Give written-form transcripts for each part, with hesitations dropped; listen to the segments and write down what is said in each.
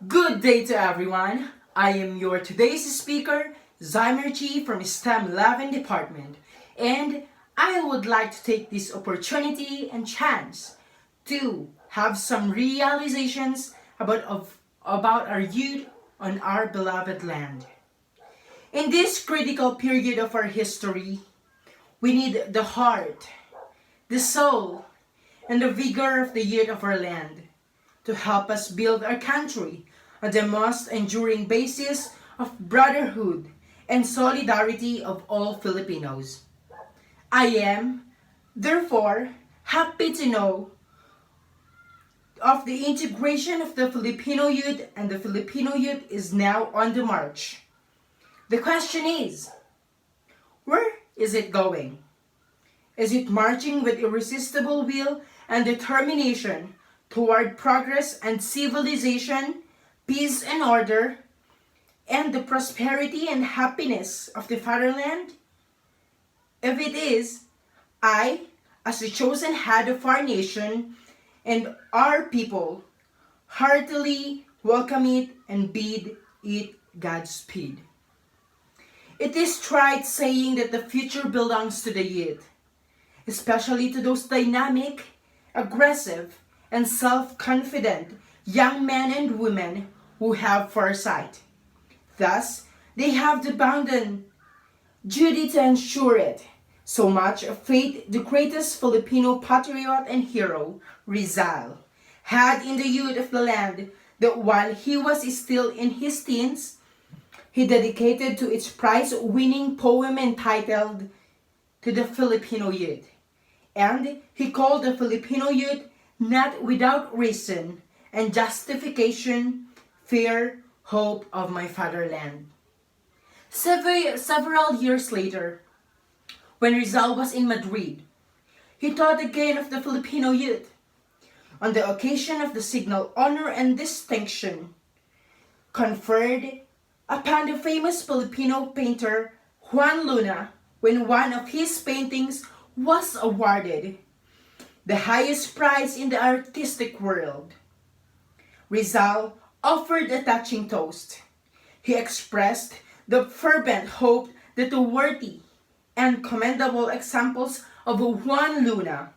Good day to everyone. I am your today's speaker, Zymerchi from STEM 11 department, and I would like to take this opportunity and chance to have some realizations about our youth on our beloved land. In this critical period of our history, we need the heart, the soul, and the vigor of the youth of our land to help us build our country on the most enduring basis of brotherhood and solidarity of all Filipinos. I am, therefore, happy to know of the integration of the Filipino youth, and the Filipino youth is now on the march. The question is, where is it going? Is it marching with irresistible will and determination toward progress and civilization, peace and order, and the prosperity and happiness of the fatherland? If it is, I, as the chosen head of our nation and our people, heartily welcome it and bid it Godspeed. It is trite saying that the future belongs to the youth, especially to those dynamic, aggressive, and self-confident young men and women who have foresight. Thus, they have the bounden duty to ensure it. So much of faith the greatest Filipino patriot and hero, Rizal, had in the youth of the land that while he was still in his teens, he dedicated to its prize-winning poem entitled To the Filipino Youth. And he called the Filipino youth not without reason and justification, fear, hope of my fatherland. Several years later, when Rizal was in Madrid, he thought again of the Filipino youth. On the occasion of the signal honor and distinction conferred upon the famous Filipino painter Juan Luna when one of his paintings was awarded the highest prize in the artistic world, Rizal offered a touching toast. He expressed the fervent hope that the worthy and commendable examples of Juan Luna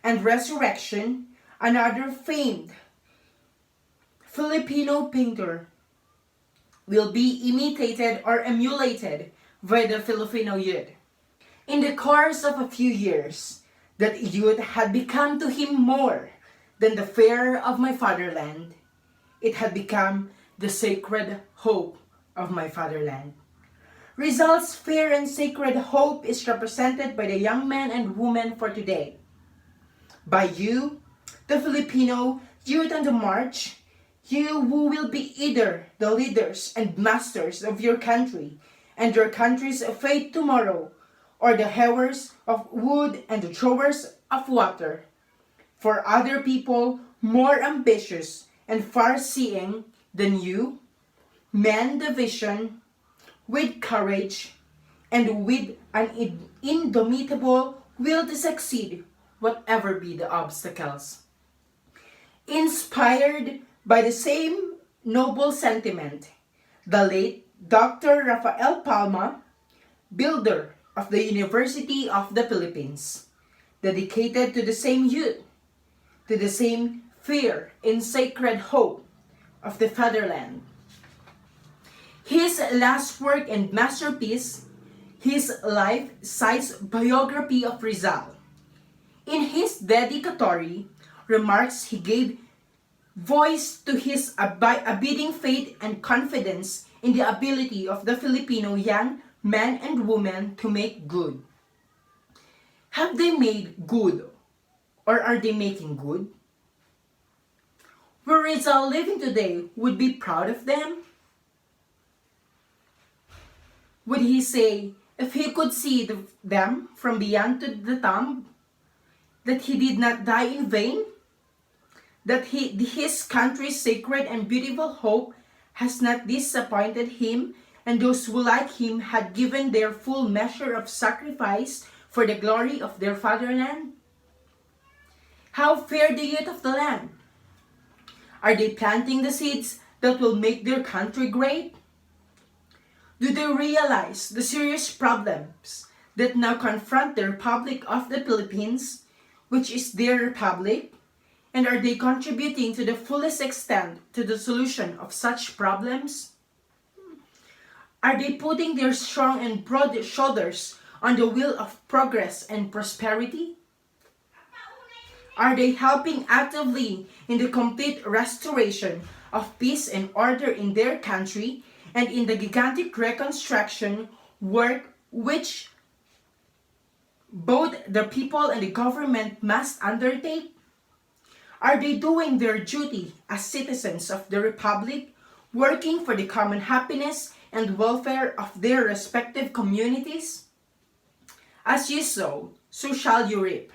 and Resurrection, another famed Filipino painter, will be imitated or emulated by the Filipino youth. In the course of a few years, that youth had become to him more than the fare of my fatherland. It had become the sacred hope of my fatherland. Rizal's fair and sacred hope is represented by the young men and women for today. By you, the Filipino youth on the march, you who will be either the leaders and masters of your country and your country's fate tomorrow, or the hewers of wood and the throwers of water. For other people more ambitious and far-seeing than you, mend the vision with courage and with an indomitable will to succeed, whatever be the obstacles. Inspired by the same noble sentiment, the late Dr. Rafael Palma, builder of the University of the Philippines, dedicated to the same youth, to the same fear and sacred hope of the fatherland. His last work and masterpiece, his life-size biography of Rizal. In his dedicatory remarks, he gave voice to his abiding faith and confidence in the ability of the Filipino young men and women to make good. Have they made good, or are they making good? Where Rizal living today would be proud of them? Would he say, if he could see them from beyond to the tomb, that he did not die in vain? That his country's sacred and beautiful hope has not disappointed him, and those who like him had given their full measure of sacrifice for the glory of their fatherland? How fare the youth of the land? Are they planting the seeds that will make their country great? Do they realize the serious problems that now confront the Republic of the Philippines, which is their republic? And are they contributing to the fullest extent to the solution of such problems? Are they putting their strong and broad shoulders on the wheel of progress and prosperity? Are they helping actively in the complete restoration of peace and order in their country and in the gigantic reconstruction work which both the people and the government must undertake? Are they doing their duty as citizens of the Republic, working for the common happiness and welfare of their respective communities? As you sow, so shall you reap.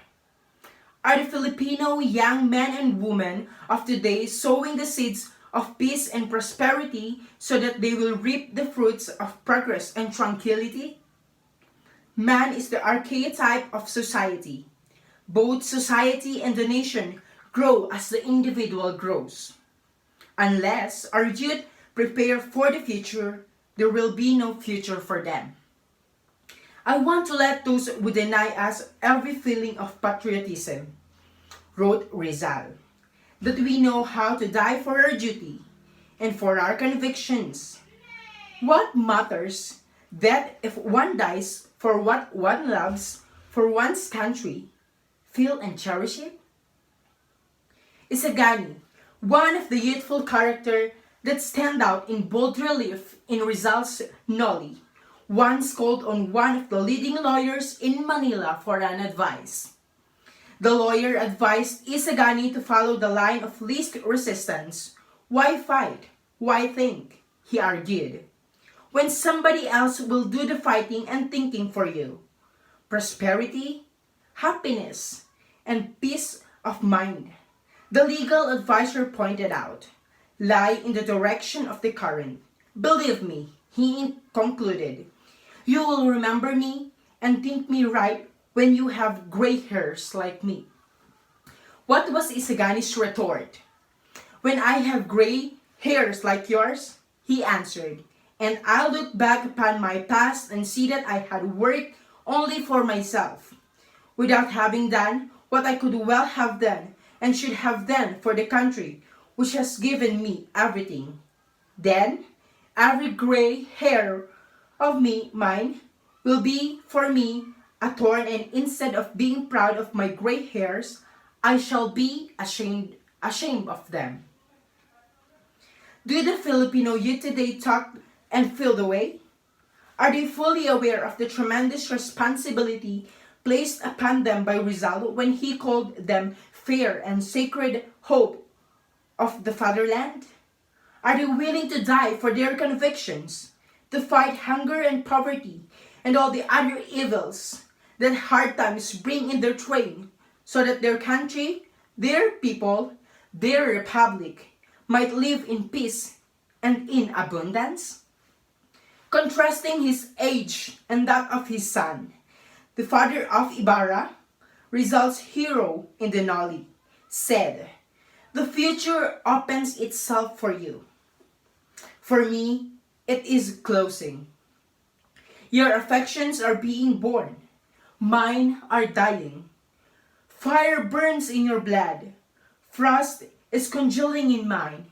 Are the Filipino young men and women of today sowing the seeds of peace and prosperity so that they will reap the fruits of progress and tranquility? Man is the archetype of society. Both society and the nation grow as the individual grows. Unless our youth prepare for the future, there will be no future for them. I want to let those who deny us every feeling of patriotism, wrote Rizal, that we know how to die for our duty and for our convictions. What matters that if one dies for what one loves, for one's country, feel and cherish it? Isagani, one of the youthful character that stand out in bold relief in Rizal's Noli, once called on one of the leading lawyers in Manila for an advice. The lawyer advised Isagani to follow the line of least resistance. Why fight? Why think? He argued. When somebody else will do the fighting and thinking for you. Prosperity, happiness, and peace of mind, the legal advisor pointed out, lie in the direction of the current. Believe me, he concluded, you will remember me and think me right when you have gray hairs like me. What was Isagani's retort? When I have gray hairs like yours, he answered, and I'll look back upon my past and see that I had worked only for myself, without having done what I could well have done and should have done for the country, which has given me everything. Then, every gray hair of mine will be for me a thorn, and instead of being proud of my gray hairs, I shall be ashamed of them. Do the Filipino youth today talk and feel the way? Are they fully aware of the tremendous responsibility placed upon them by Rizal when he called them fair and sacred hope of the fatherland? Are they willing to die for their convictions, to fight hunger and poverty and all the other evils that hard times bring in their train, so that their country, their people, their republic might live in peace and in abundance? Contrasting his age and that of his son, the father of Ibarra, Rizal's hero in Denali, said, "The future opens itself for you. For me, it is closing. Your affections are being born. Mine are dying. Fire burns in your blood. Frost is congealing in mine.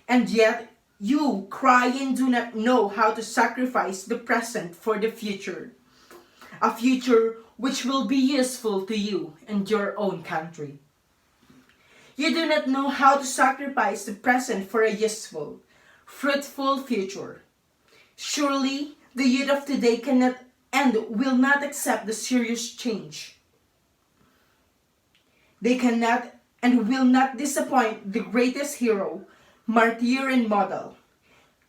And yet, you cry and do not know how to sacrifice the present for the future. A future which will be useful to you and your own country. You do not know how to sacrifice the present for a useful, fruitful future. Surely, the youth of today cannot and will not accept the serious change. They cannot and will not disappoint the greatest hero, martyr, and model.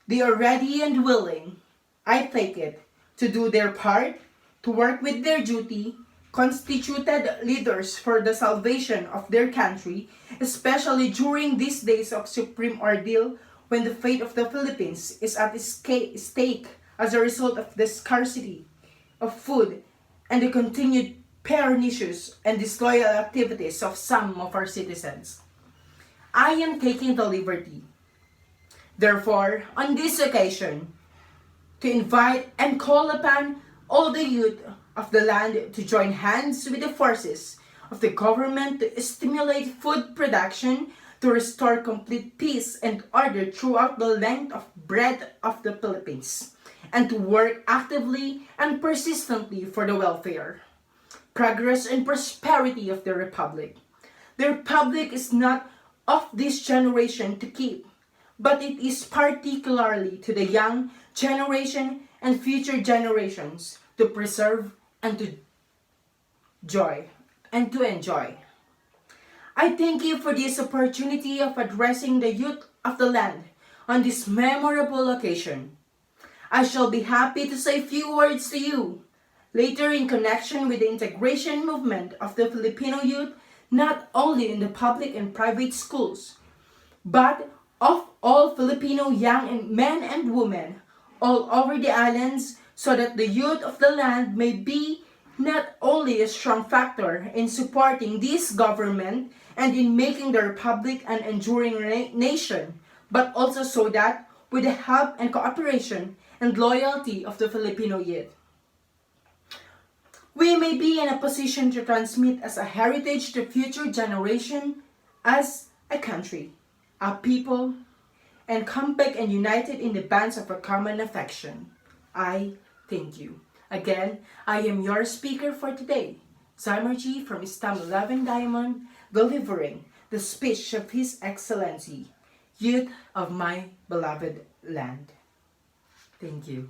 They are ready and willing, I take it, to do their part, to work with their duty, constituted leaders for the salvation of their country, especially during these days of supreme ordeal when the fate of the Philippines is at stake as a result of the scarcity of food and the continued pernicious and disloyal activities of some of our citizens. I am taking the liberty Therefore, on this occasion, to invite and call upon all the youth of the land to join hands with the forces of the government to stimulate food production, to restore complete peace and order throughout the length of breadth of the Philippines, and to work actively and persistently for the welfare, progress and prosperity of the Republic. The Republic is not of this generation to keep, but it is particularly to the young generation and future generations to preserve and to enjoy. I thank you for this opportunity of addressing the youth of the land on this memorable occasion. I shall be happy to say a few words to you later in connection with the integration movement of the Filipino youth, not only in the public and private schools, but of all Filipino young men and women all over the islands, so that the youth of the land may be not only a strong factor in supporting this government and in making the Republic an enduring nation, but also so that with the help and cooperation and loyalty of the Filipino youth, we may be in a position to transmit as a heritage to future generation as a country, a people, and come back and united in the bands of a common affection. I thank you. Again, I am your speaker for today, Zymer G from STEM 11 Diamond, delivering the speech of His Excellency, Youth of my beloved land. Thank you.